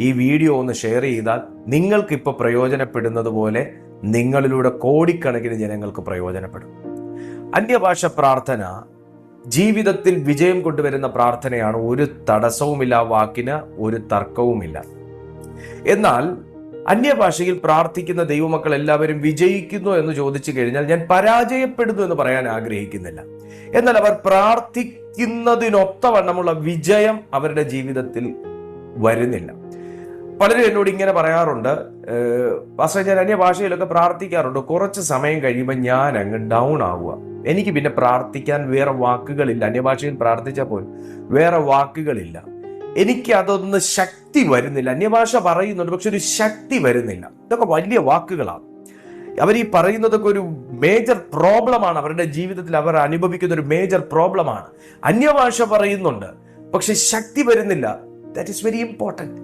ഈ വീഡിയോ ഒന്ന് ഷെയർ ചെയ്താൽ നിങ്ങൾക്കിപ്പോൾ പ്രയോജനപ്പെടുന്നത് പോലെ നിങ്ങളിലൂടെ കോടിക്കണക്കിന് ജനങ്ങൾക്ക് പ്രയോജനപ്പെടും. അന്യഭാഷ പ്രാർത്ഥന ജീവിതത്തിൽ വിജയം കൊണ്ടുവരുന്ന പ്രാർത്ഥനയാണ്. ഒരു തടസ്സവുമില്ല, വാക്കിന് ഒരു തർക്കവുമില്ല. എന്നാൽ അന്യഭാഷയിൽ പ്രാർത്ഥിക്കുന്ന ദൈവമക്കൾ എല്ലാവരും വിജയിക്കുന്നു എന്ന് ചോദിച്ചു കഴിഞ്ഞാൽ ഞാൻ പരാജയപ്പെടുന്നു എന്ന് പറയാൻ ആഗ്രഹിക്കുന്നില്ല. എന്നാൽ അവർ പ്രാർത്ഥിക്കുന്നതിനൊത്തവണ്ണമുള്ള വിജയം അവരുടെ ജീവിതത്തിൽ വരുന്നില്ല. പലരും എന്നോട് ഇങ്ങനെ പറയാറുണ്ട്, പാസ്റ്റർ ഞാൻ അന്യഭാഷയിലൊക്കെ പ്രാർത്ഥിക്കാറുണ്ട്, കുറച്ച് സമയം കഴിയുമ്പോൾ ഞാൻ അങ്ങ് ഡൗൺ ആവുക, എനിക്ക് പിന്നെ പ്രാർത്ഥിക്കാൻ വേറെ വാക്കുകളില്ല. അന്യഭാഷയിൽ പ്രാർത്ഥിച്ചാൽ പോലും വേറെ വാക്കുകളില്ല, എനിക്ക് അതൊന്ന് ശക്തി വരുന്നില്ല. അന്യഭാഷ പറയുന്നുണ്ട്, പക്ഷെ ഒരു ശക്തി വരുന്നില്ല. ഇതൊക്കെ വലിയ വാക്കുകളാണ്. അവർ ഈ പറയുന്നതൊക്കെ ഒരു മേജർ പ്രോബ്ലമാണ്. അവരുടെ ജീവിതത്തിൽ അവർ അനുഭവിക്കുന്ന ഒരു മേജർ പ്രോബ്ലമാണ്. അന്യഭാഷ പറയുന്നുണ്ട്, പക്ഷെ ശക്തി വരുന്നില്ല. That is very important.